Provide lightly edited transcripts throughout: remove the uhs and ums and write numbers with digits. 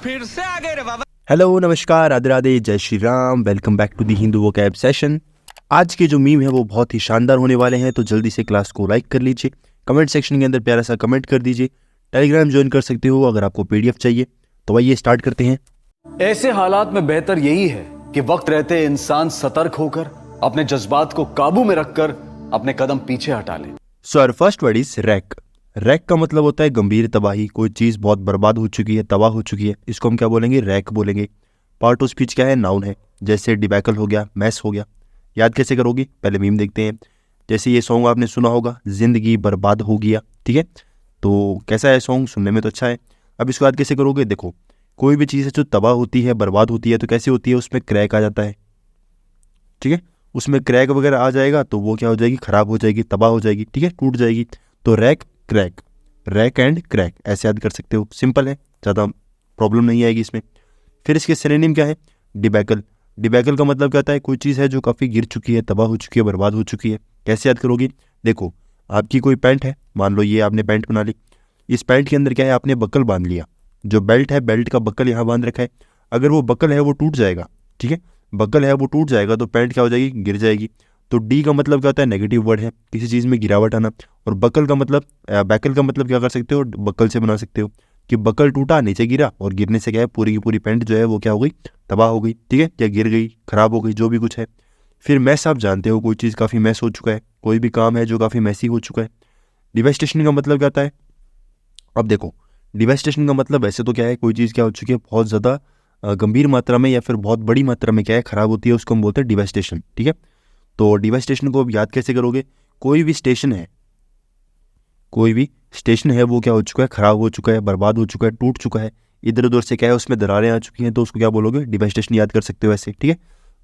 फिर से आ गए रे बाबा। हेलो, नमस्कार, राधे राधे, जय Shri Ram. Welcome back to the Hindu vocab session. आज के जो मीम है वो बहुत ही शानदार होने वाले हैं, तो जल्दी से क्लास को लाइक कर लीजिए, कमेंट सेक्शन के अंदर प्यारा सा कमेंट कर दीजिए, टेलीग्राम ज्वाइन कर सकते हो अगर आपको पीडीएफ चाहिए। तो आइए स्टार्ट करते हैं। ऐसे हालात में बेहतर यही है कि वक्त रहते इंसान सतर्क होकर अपने जज्बात को काबू में रखकर अपने कदम पीछे हटा ले। So our first word is rack. Rack का मतलब होता है गंभीर तबाही, कोई चीज़ बहुत बर्बाद हो चुकी है, तबाह हो चुकी है, इसको हम क्या बोलेंगे? रैक बोलेंगे। पार्ट ऑफ स्पीच क्या है? नाउन है। जैसे डिबैकल हो गया, मैस हो गया। याद कैसे करोगे? पहले मीम देखते हैं। जैसे ये सॉन्ग आपने सुना होगा, जिंदगी बर्बाद हो गया, ठीक है। तो कैसा है सॉन्ग? सुनने में तो अच्छा है। अब इसको याद कैसे करोगे? देखो, कोई भी चीज़ है जो तबाह होती है, बर्बाद होती है, तो कैसी होती है? उसमें क्रैक आ जाता है, ठीक है। उसमें क्रैक वगैरह आ जाएगा तो वो क्या हो जाएगी? खराब हो जाएगी, तबाह हो जाएगी, ठीक है, टूट जाएगी। तो rack, crack, rack and crack ऐसे याद कर सकते हो। सिंपल है, ज़्यादा प्रॉब्लम नहीं आएगी इसमें। फिर इसके सिनोनिम क्या है? डिबैकल। डिबैकल का मतलब क्या होता है? कोई चीज़ है जो काफ़ी गिर चुकी है, तबाह हो चुकी है, बर्बाद हो चुकी है। कैसे याद करोगी? देखो, आपकी कोई पैंट है, मान लो ये आपने पैंट बना ली। इस पैंट के अंदर क्या है? आपने बकल बांध लिया। जो बेल्ट है, बेल्ट का बकल यहाँ बांध रखा है। अगर वो बकल है वो टूट जाएगा, ठीक है, बकल है वो टूट जाएगा तो पैंट क्या हो जाएगी? गिर जाएगी। तो डी का मतलब क्या होता है? नेगेटिव वर्ड है, किसी चीज़ में गिरावट आना। और बकल का मतलब, बैकल का मतलब क्या कर सकते हो? बकल से बना सकते हो कि बकल टूटा, नीचे गिरा, और गिरने से क्या है? पूरी की पूरी पैंट जो है वो क्या हो गई? तबाह हो गई, ठीक है, या गिर गई, खराब हो गई, जो भी कुछ है। फिर मैस आप जानते हो, कोई चीज़ काफ़ी मैस हो चुका है, कोई भी काम है जो काफ़ी मैसी हो चुका है। डिवेस्टेशन का मतलब क्या होता है? अब देखो, डिवेस्टेशन का मतलब वैसे तो क्या है? कोई चीज़ क्या हो चुकी है? बहुत ज़्यादा गंभीर मात्रा में या फिर बहुत बड़ी मात्रा में क्या है? खराब होती है, उसको हम बोलते हैं डिवेस्टेशन, ठीक है। तो डिवेस्टेशन को अब याद कैसे करोगे? कोई भी स्टेशन है, कोई भी स्टेशन है वो क्या हो चुका है? खराब हो चुका है, बर्बाद हो चुका है, टूट चुका है, इधर उधर से क्या है? उसमें दरारें आ चुकी हैं, तो उसको क्या बोलोगे? डिवेस्टेशन याद कर सकते हो ऐसे, ठीक है।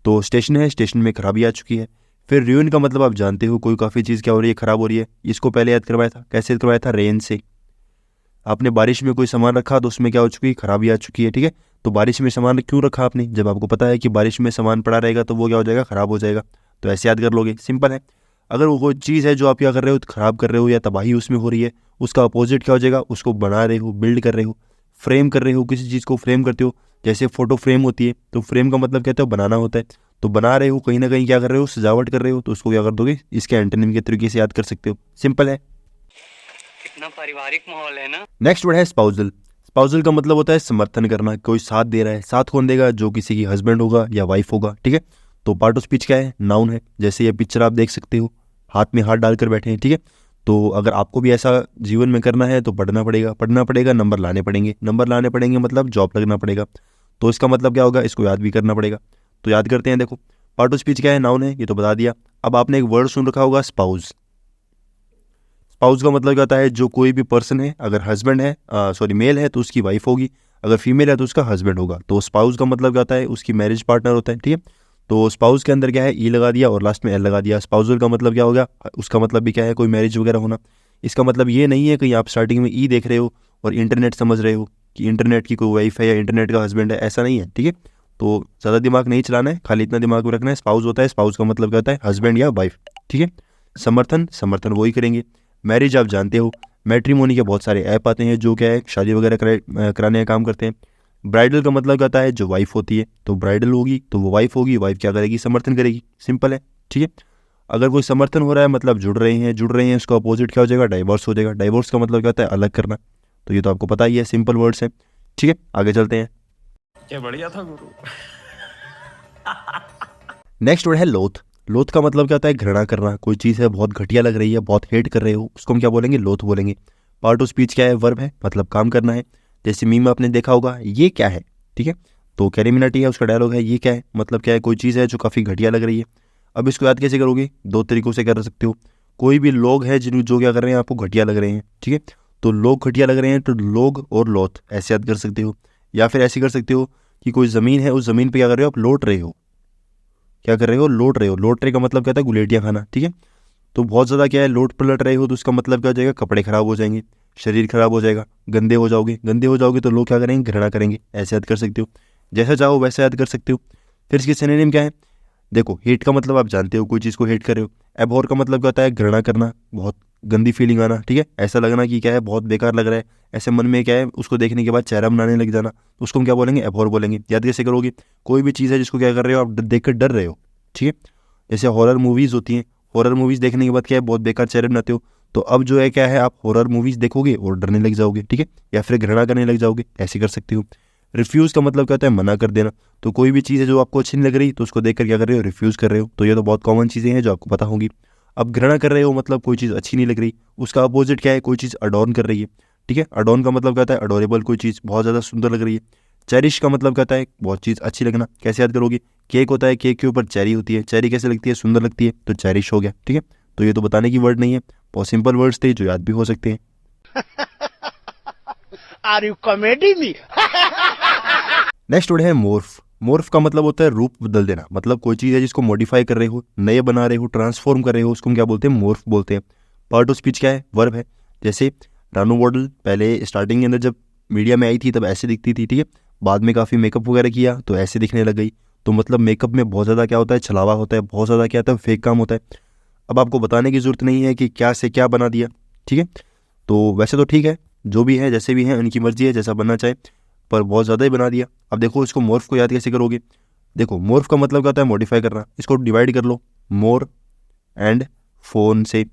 तो स्टेशन है, स्टेशन में खराबी आ चुकी है। फिर रुइन का मतलब आप जानते हो, कोई काफ़ी चीज़ क्या हो रही है? खराब हो रही है। इसको पहले याद करवाया था, कैसे याद करवाया था? रेन से। आपने बारिश में कोई सामान रखा तो उसमें क्या हो चुकी है? खराबी आ चुकी है, ठीक है। तो बारिश में सामान क्यों रखा आपने? जब आपको पता है कि बारिश में सामान पड़ा रहेगा तो वो क्या हो जाएगा? खराब हो जाएगा। तो ऐसे याद कर लोगे, सिंपल है। अगर वो कोई चीज़ है जो आप क्या कर रहे हो? खराब कर रहे हो या तबाही उसमें हो रही है, उसका अपोजिट क्या हो जाएगा? उसको बना रहे हो, बिल्ड कर रहे हो, फ्रेम कर रहे हो, किसी चीज़ को फ्रेम करते हो। जैसे फोटो फ्रेम होती है, तो फ्रेम का मतलब कहते हो बनाना होता है। तो बना रहे हो, कहीं ना कहीं क्या कर रहे हो? सजावट कर रहे हो, तो उसको क्या कर दोगे? इसके एंटोनिम के तरीके से याद कर सकते हो। सिंपल है, कितना पारिवारिक माहौल है ना। नेक्स्ट वर्ड है स्पाउजल। स्पाउजल का मतलब होता है समर्थन करना, कोई साथ दे रहा है। साथ कौन देगा? जो किसी की हस्बैंड होगा या वाइफ होगा, ठीक है। तो पार्ट ऑफ स्पीच क्या है? नाउन है। जैसे ये पिक्चर आप देख सकते हो, हाथ में हाथ डालकर बैठे हैं, ठीक है। तो अगर आपको भी ऐसा जीवन में करना है तो पढ़ना पड़ेगा, पढ़ना पड़ेगा, नंबर लाने पड़ेंगे, नंबर लाने पड़ेंगे मतलब जॉब लगना पड़ेगा। तो इसका मतलब क्या होगा? इसको याद भी करना पड़ेगा। तो याद करते हैं। देखो, पार्ट ऑफ स्पीच क्या है? नाउन है, ये तो बता दिया। अब आपने एक वर्ड सुन रखा होगा, स्पाउस। स्पाउस का मतलब क्या होता है? जो कोई भी पर्सन है, अगर हस्बैंड है, सॉरी मेल है तो उसकी वाइफ होगी, अगर फीमेल है तो उसका हस्बैंड होगा। तो स्पाउस का मतलब क्या होता है? उसकी मैरिज पार्टनर होता है, ठीक है। तो स्पाउस के अंदर क्या है? ई लगा दिया और लास्ट में एल लगा दिया। स्पाउसल का मतलब क्या होगा? उसका मतलब भी क्या है? कोई मैरिज वगैरह होना। इसका मतलब ये नहीं है कि आप स्टार्टिंग में ई देख रहे हो और इंटरनेट समझ रहे हो कि इंटरनेट की कोई वाइफ है या इंटरनेट का हस्बैंड है, ऐसा नहीं है, ठीक है। तो ज़्यादा दिमाग नहीं चलाना है, खाली इतना दिमाग में रखना है। स्पाउस होता है, स्पाउस का मतलब क्या होता है? हस्बैंड या वाइफ, ठीक है। समर्थन, समर्थन वही करेंगे। मैरिज आप जानते हो, मैट्रिमोनी के बहुत सारे ऐप आते हैं जो क्या है? शादी वगैरह कराने का काम करते हैं। ब्राइडल का मतलब क्या होता है? जो वाइफ होती है, तो ब्राइडल होगी तो वो वाइफ होगी, वाइफ क्या करेगी? समर्थन करेगी, सिंपल है, ठीक है। अगर कोई समर्थन हो रहा है मतलब जुड़ रहे हैं, उसका अपोजिट क्या हो जाएगा? डाइवोर्स हो जाएगा। डाइवोर्स का मतलब क्या होता है? अलग करना। तो ये तो आपको पता ही है, सिंपल वर्ड्स हैं, ठीक है। आगे चलते हैं। क्या बढ़िया था गुरु। नेक्स्ट वर्ड है लोथ। लोथ का मतलब क्या होता है? घृणा करना। कोई चीज़ है बहुत घटिया लग रही है, बहुत हेट कर रहे हो, उसको हम क्या बोलेंगे? लोथ बोलेंगे। पार्ट ऑफ स्पीच क्या है? वर्ब है, मतलब काम करना है। जैसे मीम आपने देखा होगा, ये क्या है, ठीक है। तो कैरी मिनाटी है, उसका डायलॉग है, ये क्या है, मतलब क्या है? कोई चीज़ है जो काफ़ी घटिया लग रही है। अब इसको याद कैसे करोगे? दो तरीकों से कर सकते हो। कोई भी लोग हैं जिन जो क्या कर रहे हैं? आपको घटिया लग रहे हैं, ठीक है। तो लोग घटिया लग रहे हैं तो लोग और लोथ ऐसे याद कर सकते हो। या फिर ऐसे कर सकते हो कि कोई ज़मीन है, उस ज़मीन पर क्या कर रहे हो? आप लौट रहे हो। क्या कर रहे हो? लौट रहे हो। लौटने का मतलब क्या था? गुलेटियाँ खाना, ठीक है। तो बहुत ज़्यादा क्या है? लौट पलट रहे हो, तो उसका मतलब क्या हो जाएगा? कपड़े खराब हो जाएंगे, शरीर खराब हो जाएगा, गंदे हो जाओगे। गंदे हो जाओगे तो लोग क्या करेंगे? घृणा करेंगे, ऐसे याद कर सकते हो। जैसा चाहो वैसा याद कर सकते हो। फिर इसके सिनोनिम क्या है? देखो, हेट का मतलब आप जानते हो, कोई चीज़ को हेट कर रहे हो। एबहॉर का मतलब क्या होता है? घृणा करना, बहुत गंदी फीलिंग आना, ठीक है, ऐसा लगना कि क्या है बहुत बेकार लग रहा है, ऐसे मन में क्या है उसको देखने के बाद चेहरा बनाने लग जाना, तो उसको हम क्या बोलेंगे, एबहॉर बोलेंगे। याद कैसे करोगे, कोई भी चीज़ है जिसको क्या कर रहे हो आप देख कर डर रहे हो, ठीक है, जैसे हॉरर मूवीज़ होती हैं, हॉरर मूवीज़ देखने के बाद क्या है बहुत बेकार चेहरे बनाते हो, तो अब जो है क्या है आप हॉरर मूवीज़ देखोगे और डरने लग जाओगे, ठीक है, या फिर घृणा करने लग जाओगे, ऐसे कर सकते हो। रिफ्यूज़ का मतलब क्या होता है, मना कर देना, तो कोई भी चीज़ है जो आपको अच्छी नहीं लग रही तो उसको देखकर क्या कर रहे हो, रिफ्यूज़ कर रहे हो, तो ये तो बहुत कॉमन चीज़ें हैं जो आपको पता होंगी। अब घृणा कर रहे हो मतलब कोई चीज़ अच्छी नहीं लग रही, उसका अपोजिट क्या है, कोई चीज़ अडॉर्न कर रही है, ठीक है, अडॉर्न का मतलब क्या होता है, अडोरेबल, कोई चीज़ बहुत ज़्यादा सुंदर लग रही है। चेरिश का मतलब क्या होता है, बहुत चीज़ अच्छी लगना, कैसे याद करोगे, केक होता है, केक के ऊपर चेरी होती है, चेरी कैसे लगती है, सुंदर लगती है, तो चेरिश हो गया, ठीक है, तो ये तो बताने की वर्ड नहीं है, बहुत सिंपल वर्ड्स थे जो याद भी हो सकते हैं। Are you comedy me? Next word है मोर्फ। मोर्फ का मतलब होता है रूप बदल देना, मतलब कोई चीज़ है जिसको मॉडिफाई कर रहे हो, नए बना रहे हो, ट्रांसफॉर्म कर रहे हो, उसको हम क्या बोलते हैं, मोर्फ बोलते हैं। पार्ट ऑफ स्पीच क्या है, वर्ब है। जैसे रानू मॉडल पहले स्टार्टिंग के अंदर जब मीडिया में आई थी तब ऐसे दिखती थी, ठीक है, बाद में काफ़ी मेकअप वगैरह किया तो ऐसे दिखने लग गई, तो मतलब मेकअप में बहुत ज़्यादा क्या होता है, छलावा होता है, बहुत ज़्यादा क्या होता है, फेक काम होता है। अब आपको बताने की ज़रूरत नहीं है कि क्या से क्या बना दिया, ठीक है, तो वैसे तो ठीक है, जो भी है जैसे भी है उनकी मर्जी है जैसा बनना चाहे, पर बहुत ज़्यादा ही बना दिया। अब देखो इसको मोर्फ को याद कैसे करोगे, देखो मोर्फ का मतलब क्या होता है, मॉडिफाई करना, इसको डिवाइड कर लो, मोर एंड फोन से,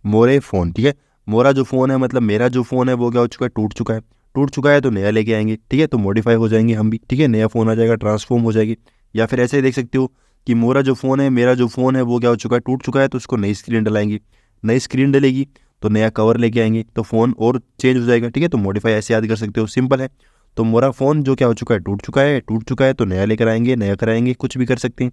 मोरे फ़ोन, ठीक है, मोरा जो फ़ोन है मतलब मेरा जो फ़ोन है वो क्या हो चुका है, टूट चुका है, टूट चुका है तो नया लेके आएंगे, ठीक है, तो मॉडिफाई हो जाएंगे हम भी, ठीक है, नया फ़ोन आ जाएगा, ट्रांसफॉर्म हो जाएगी। या फिर ऐसे ही देख सकते हो कि मोरा जो फ़ोन है, मेरा जो फ़ोन है वो क्या हो चुका है, टूट चुका है, तो उसको नई स्क्रीन डलाएंगे, नई स्क्रीन डलेगी तो नया कवर लेके आएंगे, तो फ़ोन और चेंज हो जाएगा, ठीक है, तो मॉडिफाई ऐसे याद कर सकते हो, सिंपल है। तो मोरा फ़ोन जो क्या हो चुका है, टूट चुका है, टूट चुका है तो नया लेकर आएंगे, नया कराएंगे, कुछ भी कर सकते हैं।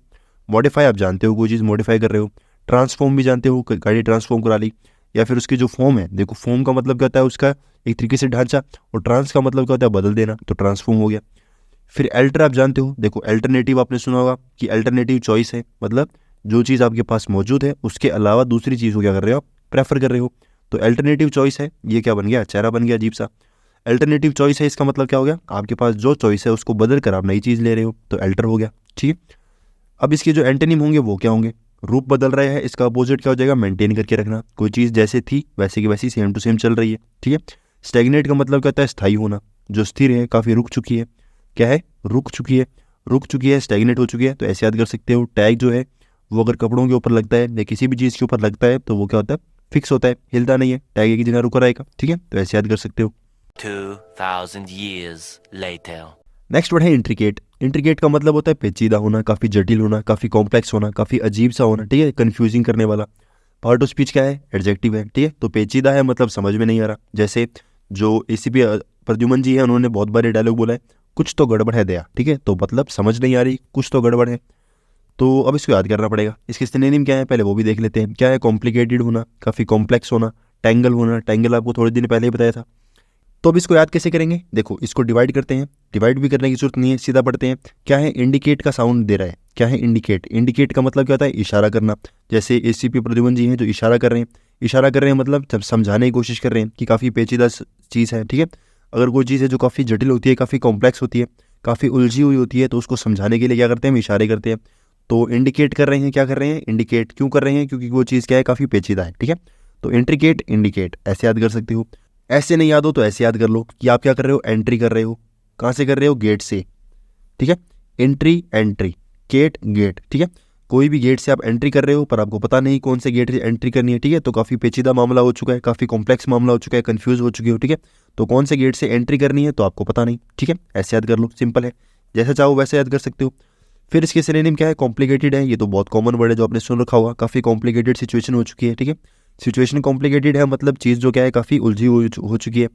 मॉडिफाई आप जानते हो, कोई चीज़ मॉडिफाई कर रहे हो। ट्रांसफॉर्म भी जानते हो, गाड़ी ट्रांसफॉर्म करा ली, या फिर उसकी जो फॉर्म है, देखो फॉर्म का मतलब क्या होता है उसका एक तरीके से ढांचा, और ट्रांस का मतलब क्या होता है बदल देना, तो ट्रांसफॉर्म हो गया। फिर अल्टर आप जानते हो, देखो अल्टरनेटिव आपने सुना होगा कि अल्टरनेटिव चॉइस है, मतलब जो चीज़ आपके पास मौजूद है उसके अलावा दूसरी चीज़ को क्या कर रहे हो आप, प्रेफर कर रहे हो, तो अल्टरनेटिव चॉइस है, ये क्या बन गया, चेहरा बन गया अजीब सा। अल्टरनेटिव चॉइस है, इसका मतलब क्या हो गया, आपके पास जो चॉइस है उसको बदल कर आप नई चीज़ ले रहे हो, तो अल्टर हो गया, ठीक है। अब इसके जो एंटोनिम होंगे वो क्या होंगे, रूप बदल रहे हैं, इसका अपोजिट क्या हो जाएगा, मेंटेन करके रखना, कोई चीज़ जैसे थी वैसे की वैसी सेम टू सेम चल रही है, ठीक है। स्टैग्नेट का मतलब क्या होता है, स्थायी होना, जो स्थिर है, काफ़ी रुक चुकी है, क्या है, रुक चुकी है, रुक चुकी है, स्टैग्नेट हो चुकी है, तो ऐसे याद कर सकते हो। टैग जो है वो अगर कपड़ों के ऊपर लगता है या किसी भी चीज़ के ऊपर लगता है तो वो क्या होता है, फिक्स होता है, हिलता नहीं है, टैग एक ही जगह रुका रहेगा, ठीक है, तो ऐसे याद कर सकते हो। 2000 years later. नेक्स्ट वर्ड है इंट्रिकेट। इंट्रिकेट का मतलब होता है पेचीदा होना, काफ़ी जटिल होना, काफ़ी कॉम्प्लेक्स होना, काफ़ी अजीब सा होना, ठीक है, कंफ्यूजिंग करने वाला। पार्ट ऑफ स्पीच क्या है, एडजेक्टिव है, ठीक है, तो पेचीदा है मतलब समझ में नहीं आ रहा। जैसे जो एसीपी प्रद्युमन जी है उन्होंने बहुत बार डायलॉग बोला है, कुछ तो गड़बड़ है दया, ठीक है, तो मतलब समझ नहीं आ रही, कुछ तो गड़बड़ है, तो अब इसको याद करना पड़ेगा। इसके सिनोनिम क्या है पहले वो भी देख लेते हैं। क्या है, कॉम्प्लिकेटेड होना, काफ़ी कॉम्प्लेक्स होना, टैंगल होना, टैंगल आपको थोड़े दिन पहले ही बताया था। तो अब इसको याद कैसे करेंगे, देखो इसको डिवाइड करते हैं, डिवाइड भी करने की जरूरत नहीं है, सीधा पढ़ते हैं। क्या है, इंडिकेट का साउंड दे रहा है, क्या है इंडिकेट, इंडिकेट का मतलब क्या होता है, इशारा करना। जैसे एसीपी प्रद्युमन जी हैं जो इशारा कर रहे हैं, इशारा कर रहे हैं मतलब जब समझाने की कोशिश कर रहे हैं कि काफ़ी पेचीदा चीज़ है, ठीक है। अगर कोई चीज़ है जो काफ़ी जटिल होती है, काफ़ी कॉम्प्लेक्स होती है, काफ़ी उलझी हुई होती है, तो उसको समझाने के लिए क्या करते हैं, हम इशारे करते हैं। तो इंडिकेट कर रहे हैं, क्या कर रहे हैं, इंडिकेट क्यों कर रहे हैं, क्योंकि वो चीज़ क्या है, काफ़ी पेचीदा है, ठीक है। तो इंट्रिकेट, इंडिकेट ऐसे याद कर सकते हो। ऐसे नहीं याद हो तो ऐसे याद कर लो कि आप क्या कर रहे हो, एंट्री कर रहे हो, कहाँ से कर रहे हो, गेट से, ठीक है, एंट्री एंट्री, गेट गेट, ठीक है, कोई भी गेट से आप एंट्री कर रहे हो पर आपको पता नहीं कौन से गेट से एंट्री करनी है, ठीक है, तो काफ़ी पेचीदा मामला हो चुका है, काफ़ी कॉम्प्लेक्स मामला हो चुका है, कंफ्यूज हो चुकी हो, ठीक है, तो कौन से गेट से एंट्री करनी है तो आपको पता नहीं, ठीक है, ऐसे याद कर लो, सिंपल है, जैसा चाहो वैसे याद कर सकते हो। फिर इसके सिनोनिम क्या है, कॉम्प्लिकेटेड है, ये तो बहुत कॉमन वर्ड है जो आपने सुन रखा होगा, काफ़ी कॉम्प्लिकेटेड सिचुएशन हो चुकी है, ठीक है, सिचुएशन कॉम्प्लिकेटेड है मतलब चीज़ जो क्या है काफ़ी उलझी हो चुकी है।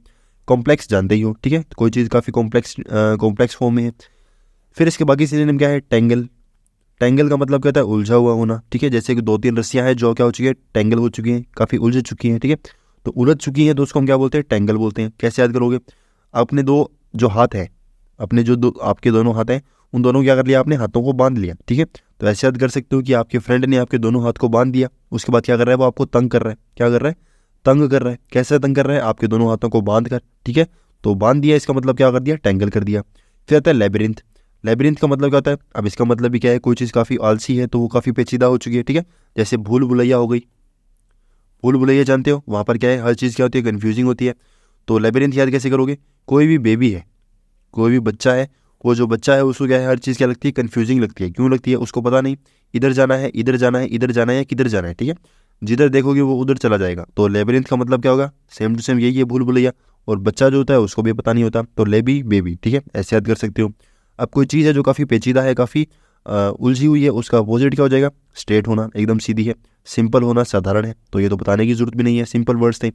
कॉम्प्लेक्स जानते ही हो, ठीक है, कोई चीज़ काफ़ी कॉम्प्लेक्स फॉर्म में है। फिर इसके बाकी सिनोनिम क्या है, टेंगल, टेंगल का मतलब क्या होता है, उलझा हुआ होना, ठीक है, जैसे कि 2-3 रस्सियाँ हैं जो क्या हो चुकी है, टेंगल हो चुकी हैं, काफ़ी उलझ चुकी हैं, ठीक है, तो उलझ चुकी हैं तो उसको हम क्या बोलते हैं, टेंगल बोलते हैं। कैसे याद करोगे, अपने दो जो हाथ है, अपने जो आपके दोनों हाथ हैं उन दोनों क्या कर लिया, आपने हाथों को बांध लिया, ठीक है, तो ऐसे याद कर सकते हो कि आपके फ्रेंड ने आपके दोनों हाथ को बांध दिया, उसके बाद क्या कर रहा है, वो आपको तंग कर रहा है, क्या कर रहा है, तंग कर रहा है। कैसे तंग कर रहा है, आपके दोनों हाथों को बांध कर, ठीक है, तो बांध दिया, इसका मतलब क्या कर दिया, टेंगल कर दिया। फिर आता है लेबिरिंथ, लेबिरिंथ का मतलब क्या होता है, अब इसका मतलब भी क्या है, कोई चीज़ काफ़ी आलसी है तो वो काफ़ी पेचीदा हो चुकी है, ठीक है, जैसे भूल भुलैया हो गई, भूल भुलैया जानते हो, वहाँ पर क्या है, हर चीज़ क्या होती है, कन्फ्यूजिंग होती है। तो लेबिरिंथ याद कैसे करोगे, कोई भी बेबी है, कोई भी बच्चा है, वो जो बच्चा है उसको क्या है, हर चीज़ क्या लगती है, कन्फ्यूजिंग लगती है। क्यों लगती है, उसको पता नहीं इधर जाना है, इधर जाना है, इधर जाना है या किधर जाना है, ठीक है। जिधर देखोगे वो उधर चला जाएगा। तो लेबिरिंथ का मतलब क्या होगा, सेम टू सेम यही है, भूल भुलैया। और बच्चा जो होता है उसको भी पता नहीं होता, तो लेबी बेबी, ठीक है, ऐसे याद कर सकते हो। अब कोई चीज़ है जो काफ़ी पेचीदा है, काफ़ी उलझी हुई है, उसका अपोजिट क्या हो जाएगा, स्ट्रेट होना, एकदम सीधी है। सिंपल होना साधारण है, तो ये तो बताने की जरूरत भी नहीं है, सिंपल वर्ड्स थे।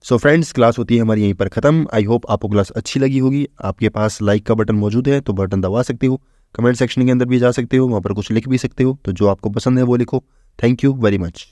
सो फ्रेंड्स, क्लास होती है हमारी यहीं पर ख़त्म। आई होप आपको क्लास अच्छी लगी होगी। आपके पास लाइक का बटन मौजूद है तो बटन दबा सकते हो, कमेंट सेक्शन के अंदर भी जा सकते हो, वहाँ पर कुछ लिख भी सकते हो। तो जो आपको पसंद है वो लिखो। Thank you very much.